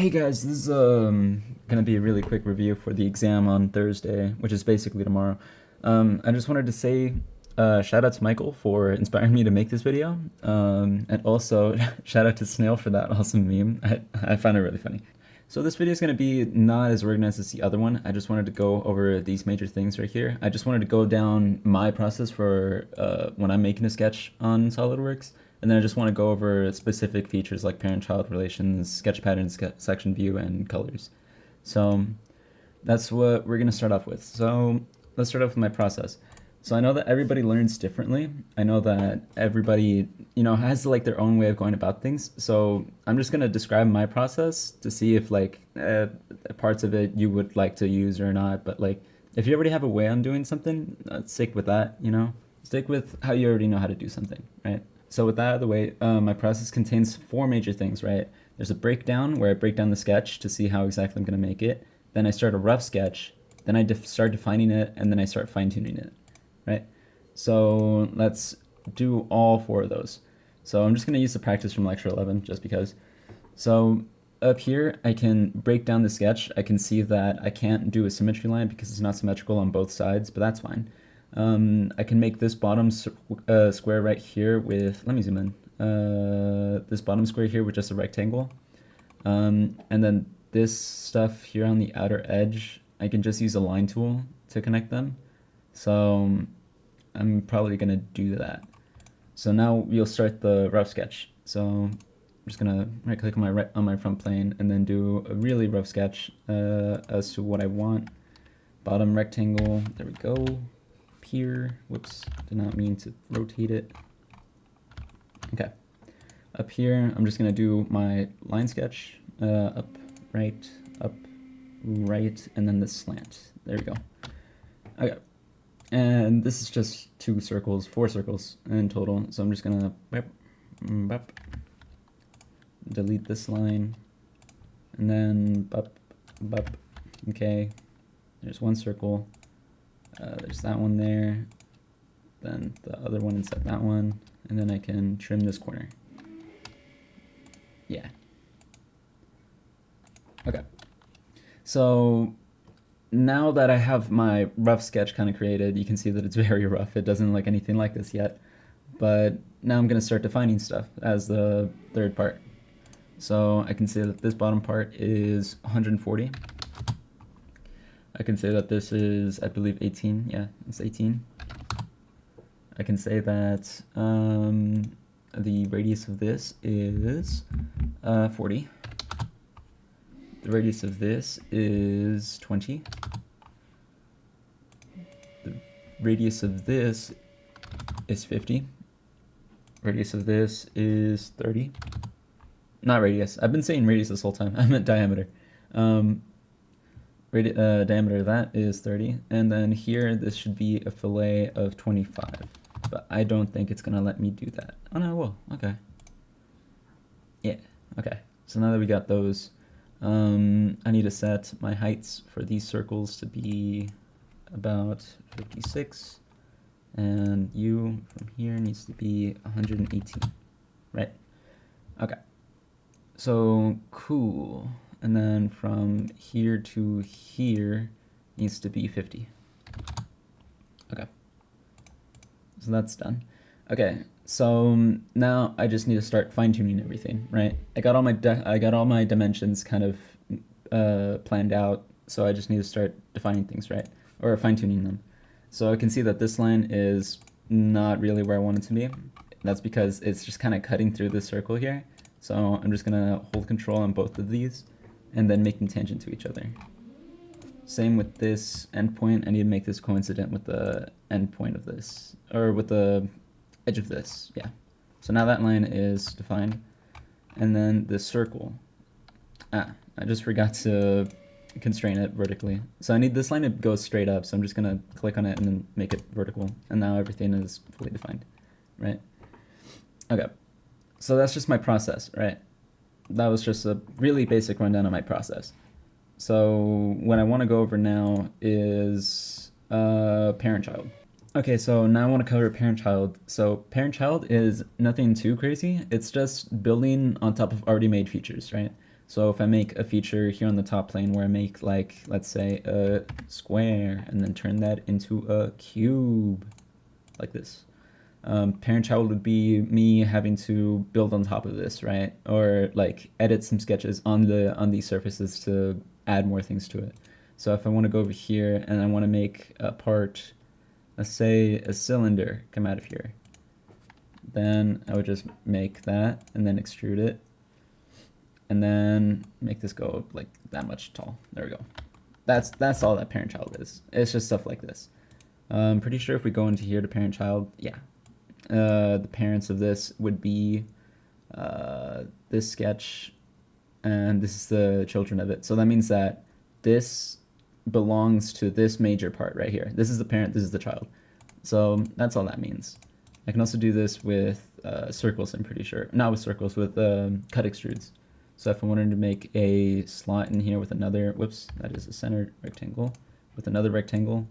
Hey guys, this is gonna be a really quick review for the exam on Thursday, which is basically tomorrow. I just wanted to say shout out to Michael for inspiring me to make this video, and also shout out to Snail for that awesome meme. I found it really funny. So this video is going to be not as organized as the other one. I just wanted to go over these major things right here. I just wanted to go down my process for when I'm making a sketch on SolidWorks. And then I just want to go over specific features like parent-child relations, sketch patterns, section view, and colors. So that's what we're going to start off with. So let's start off with my process. So I know that everybody learns differently. I know that everybody, has like their own way of going about things. So I'm just going to describe my process to see if like parts of it you would like to use or not. But like if you already have a way on doing something, stick with that, Stick with how you already know how to do something, right? So with that out of the way, my process contains four major things, right? There's a breakdown where I break down the sketch to see how exactly I'm going to make it. Then I start a rough sketch. Then I start defining it, and then I start fine-tuning it, right? So let's do all four of those. So I'm just going to use the practice from lecture 11 just because. So up here, I can break down the sketch. I can see that I can't do a symmetry line because it's not symmetrical on both sides, but that's fine. I can make this bottom square right here with, let me zoom in, this bottom square here with just a rectangle. And then this stuff here on the outer edge, I can just use a line tool to connect them. So I'm probably going to do that. So now we'll start the rough sketch. So I'm just going to right click on my front plane and then do a really rough sketch as to what I want. Bottom rectangle, there we go. Here, whoops, did not mean to rotate it. Okay, up here, I'm just gonna do my line sketch, up, right, and then this slant. There we go. Okay, and this is just four circles in total. So I'm just gonna delete this line, and then okay, there's one circle. There's that one there, then the other one inside that one, and then I can trim this corner. Yeah. Okay. So now that I have my rough sketch kind of created, you can see that it's very rough. It doesn't look anything like this yet. But now I'm going to start defining stuff as the third part. So I can say that this bottom part is 140. I can say that this is, I believe, 18. Yeah, it's 18. I can say that the radius of this is 40. The radius of this is 20. The radius of this is 50. Radius of this is 30. Not radius. I've been saying radius this whole time. I meant diameter. Diameter of that is 30, and then here this should be a fillet of 25, but I don't think it's gonna let me do that. Oh no, it will. Okay. Yeah. Okay. So now that we got those, I need to set my heights for these circles to be about 56, and U from here needs to be 118. Right. Okay. So cool. And then from here to here needs to be 50. Okay. So that's done. Okay, so now I just need to start fine-tuning everything, right? I got all my dimensions kind of planned out, so I just need to start defining things, right? Or fine-tuning them. So I can see that this line is not really where I want it to be. That's because it's just kind of cutting through this circle here. So I'm just gonna hold control on both of these and then make them tangent to each other. Same with this endpoint. I need to make this coincident with the endpoint of this, or with the edge of this, yeah. So now that line is defined. And then the circle. I just forgot to constrain it vertically. So I need this line to go straight up, so I'm just gonna click on it and then make it vertical. And now everything is fully defined, right? Okay, so that's just my process, right? That was just a really basic rundown of my process. So what I want to go over now is parent-child. Okay, so now I want to cover parent-child. So parent-child is nothing too crazy. It's just building on top of already made features, right? So if I make a feature here on the top plane where I make, like, let's say a square and then turn that into a cube, like this. Parent-child would be me having to build on top of this, right? Or like edit some sketches on these surfaces to add more things to it. So if I want to go over here and I want to make a part, let's say a cylinder come out of here, then I would just make that and then extrude it and then make this go like that much tall. There we go. That's all that parent-child is. It's just stuff like this. I'm pretty sure if we go into here to parent-child, yeah. The parents of this would be this sketch, and this is the children of it. So that means that this belongs to this major part right here. This is the parent, this is the child. So that's all that means. I can also do this with circles, I'm pretty sure. Not with circles, with cut extrudes. So if I wanted to make a slot in here with another, whoops, that is a centered rectangle, with another rectangle,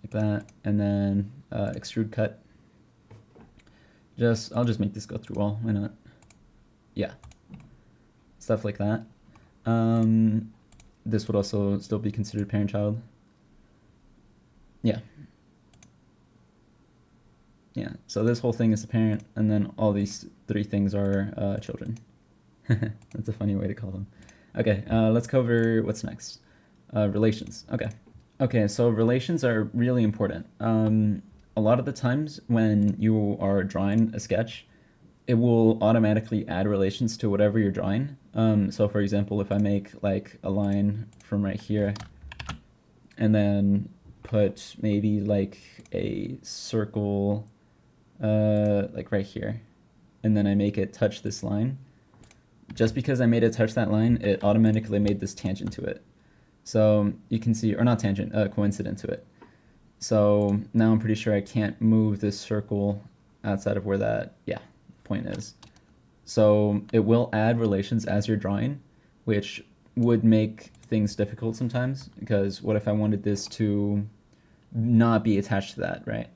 like that, and then extrude cut. I'll just make this go through all, why not? Yeah, stuff like that. This would also still be considered parent-child. Yeah. Yeah, so this whole thing is the parent, and then all these three things are children. That's a funny way to call them. Okay, let's cover what's next. Relations. Okay, so relations are really important. A lot of the times when you are drawing a sketch, it will automatically add relations to whatever you're drawing. So for example, if I make like a line from right here and then put maybe like a circle like right here, and then I make it touch this line, just because I made it touch that line, it automatically made this tangent to it. So you can see, or not tangent, coincident to it. So now I'm pretty sure I can't move this circle outside of where that, yeah, point is. So it will add relations as you're drawing, which would make things difficult sometimes, because what if I wanted this to not be attached to that, right?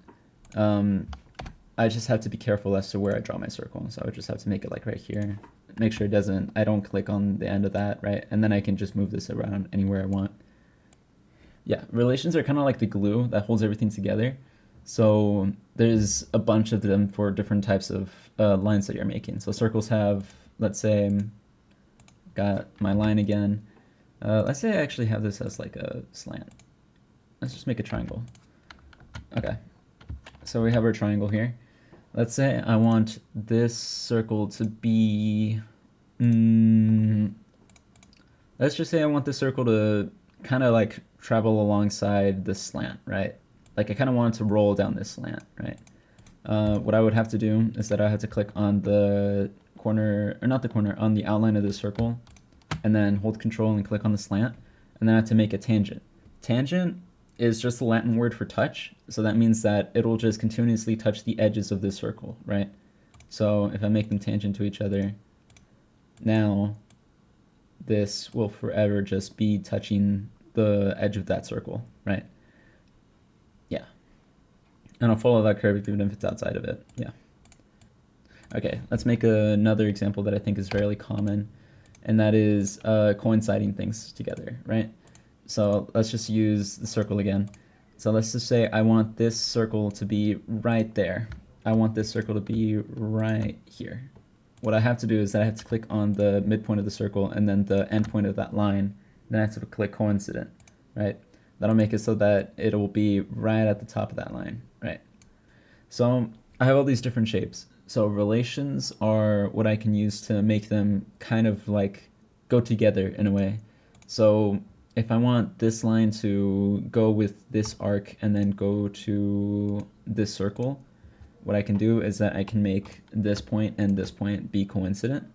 I just have to be careful as to where I draw my circle. So I would just have to make it like right here. Make sure I don't click on the end of that, right? And then I can just move this around anywhere I want. Yeah, relations are kind of like the glue that holds everything together. So there's a bunch of them for different types of lines that you're making. So circles have, let's say, got my line again. Let's say I actually have this as like a slant. Let's just make a triangle. Okay, so we have our triangle here. Let's say I want this circle to be, let's just say I want this circle to kind of like travel alongside this slant, right? Like I kind of want it to roll down this slant, right? What I would have to do is that I have to click on the corner, or not the corner, on the outline of the circle, and then hold control and click on the slant, and then I have to make a tangent. Tangent is just the Latin word for touch, so that means that it'll just continuously touch the edges of this circle, right? So if I make them tangent to each other, now this will forever just be touching the edge of that circle, right? Yeah. And I'll follow that curve even if it's outside of it, yeah. Okay, let's make another example that I think is fairly common, and that is coinciding things together, right? So let's just use the circle again. So let's just say I want this circle to be right there. I want this circle to be right here. What I have to do is that I have to click on the midpoint of the circle and then the end point of that line. Then I have to click coincident, right? That'll make it so that it'll be right at the top of that line, right? So I have all these different shapes. So relations are what I can use to make them kind of like go together in a way. So if I want this line to go with this arc and then go to this circle, what I can do is that I can make this point and this point be coincident.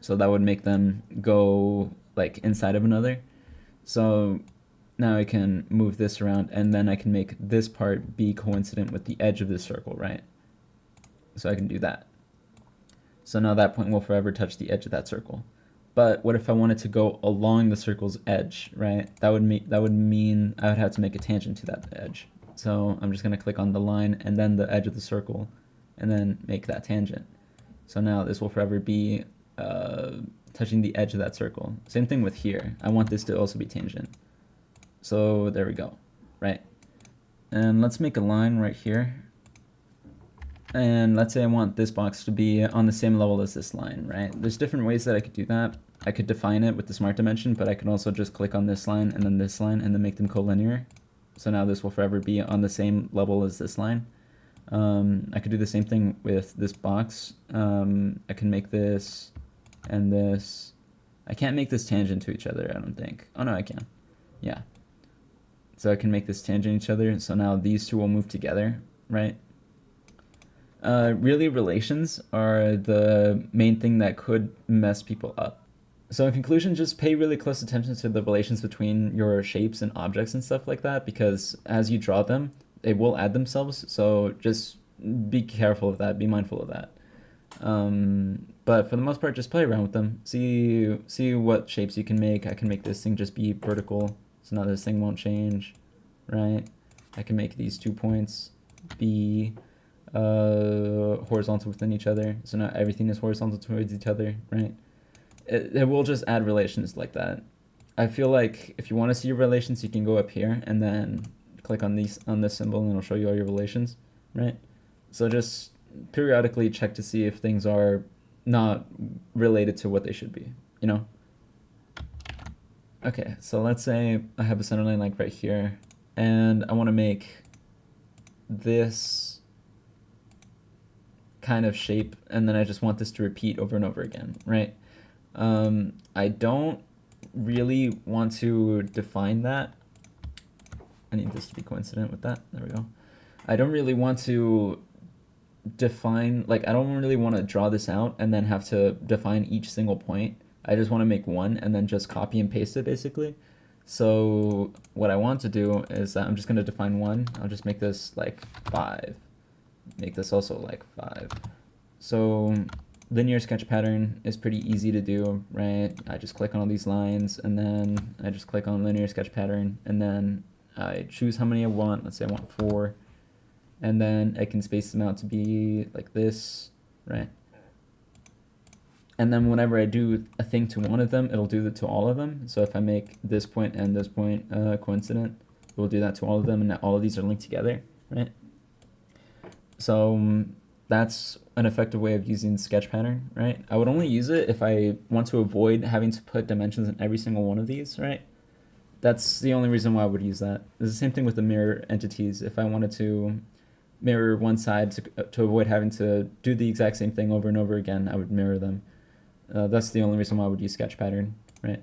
So that would make them go like inside of another. So now I can move this around and then I can make this part be coincident with the edge of this circle, right? So I can do that. So now that point will forever touch the edge of that circle. But what if I wanted to go along the circle's edge, right? That would mean I would have to make a tangent to that edge. So I'm just going to click on the line and then the edge of the circle and then make that tangent. So now this will forever be touching the edge of that circle. Same thing with here. I want this to also be tangent. So there we go, right? And let's make a line right here. And let's say I want this box to be on the same level as this line, right? There's different ways that I could do that. I could define it with the smart dimension, but I can also just click on this line and then this line and then make them collinear. So now this will forever be on the same level as this line. I could do the same thing with this box. I can make this and this. I can't make this tangent to each other, I don't think. Oh no, I can. Yeah. So I can make this tangent each other. So now these two will move together, right? Really, relations are the main thing that could mess people up. So in conclusion, just pay really close attention to the relations between your shapes and objects and stuff like that, because as you draw them, they will add themselves. So just be careful of that, be mindful of that. But for the most part, just play around with them. See what shapes you can make. I can make this thing just be vertical, so now this thing won't change, right? I can make these 2 points be horizontal within each other, so now everything is horizontal towards each other, right? It will just add relations like that. I feel like if you want to see your relations, you can go up here and then click on this symbol and it'll show you all your relations, right? So just periodically check to see if things are not related to what they should be, you know? Okay, so let's say I have a center line like right here, and I want to make this kind of shape, and then I just want this to repeat over and over again, right? I don't really want to define that. I need this to be coincident with that. There we go. I don't really want to define, like, I don't really want to draw this out and then have to define each single point. I just want to make one and then just copy and paste it, basically. So what I want to do is I'm just going to define one. I'll just make this like 5. Make this also like 5. So linear sketch pattern is pretty easy to do, right? I just click on all these lines and then I just click on linear sketch pattern and then I choose how many I want. Let's say I want 4. And then I can space them out to be like this, right? And then whenever I do a thing to one of them, it'll do that to all of them. So if I make this point and this point coincident, it will do that to all of them, and all of these are linked together, right? So that's an effective way of using sketch pattern, right? I would only use it if I want to avoid having to put dimensions in every single one of these, right? That's the only reason why I would use that. It's the same thing with the mirror entities. If I wanted to mirror one side to avoid having to do the exact same thing over and over again, I would mirror them. That's the only reason why I would use sketch pattern, right?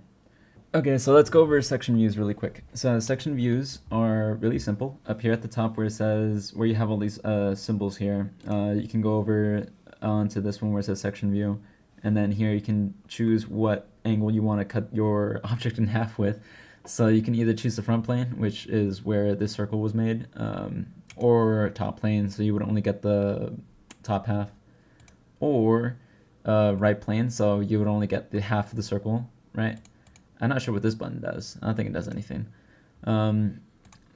Okay, so let's go over section views really quick. So section views are really simple. Up here at the top where it says, where you have all these symbols here, you can go over onto this one where it says section view, and then here you can choose what angle you want to cut your object in half with. So you can either choose the front plane, which is where this circle was made, or top plane, so you would only get the top half, or right plane, so you would only get the half of the circle, right? I'm not sure what this button does. I don't think it does anything.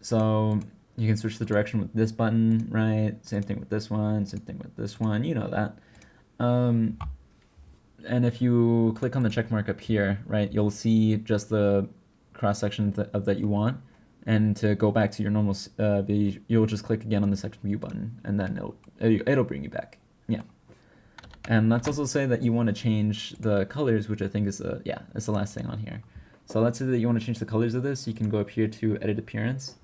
So you can switch the direction with this button, right? Same thing with this one, same thing with this one, you know that. And if you click on the check mark up here, right, you'll see just the cross section of that you want. And to go back to your normal view, you'll just click again on the section view button, and then it'll bring you back. Yeah. And let's also say that you want to change the colors, which I think is it's the last thing on here. So let's say that you want to change the colors of this. You can go up here to edit appearance,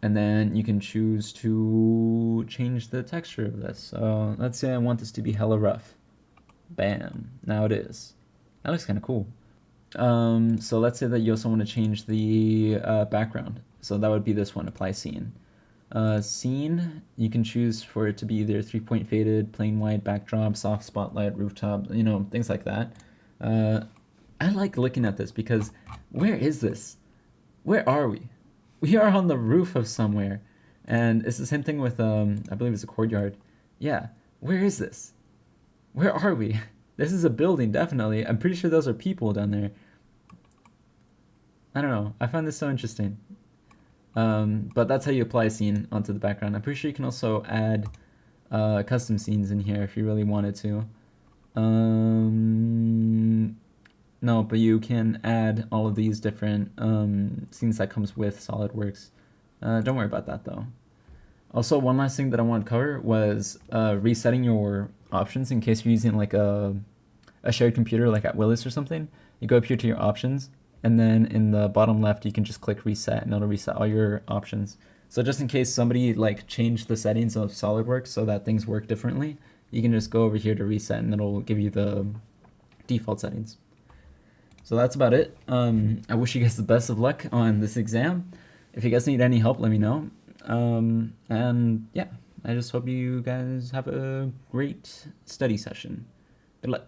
and then you can choose to change the texture of this. So let's say I want this to be hella rough. Bam, now it is. That looks kind of cool. So let's say that you also want to change the background. So that would be this one, apply scene. Scene, you can choose for it to be either 3-point faded, plain white, backdrop, soft spotlight, rooftop, you know, things like that. I like looking at this because where is this? Where are we? We are on the roof of somewhere. And it's the same thing with, I believe it's a courtyard. Yeah, where is this? Where are we? This is a building, definitely. I'm pretty sure those are people down there. I don't know. I find this so interesting. But that's how you apply a scene onto the background. I'm pretty sure you can also add custom scenes in here if you really wanted to. Um, no, but you can add all of these different scenes that comes with SolidWorks. Don't worry about that though. Also, one last thing that I wanted to cover was resetting your options in case you're using like a shared computer like at Willis or something. You go up here to your options, and then in the bottom left you can just click reset, and it'll reset all your options. So just in case somebody like changed the settings of SolidWorks so that things work differently, you can just go over here to reset, and it'll give you the default settings. So that's about it. I wish you guys the best of luck on this exam. If you guys need any help, let me know. And yeah, I just hope you guys have a great study session. Good luck.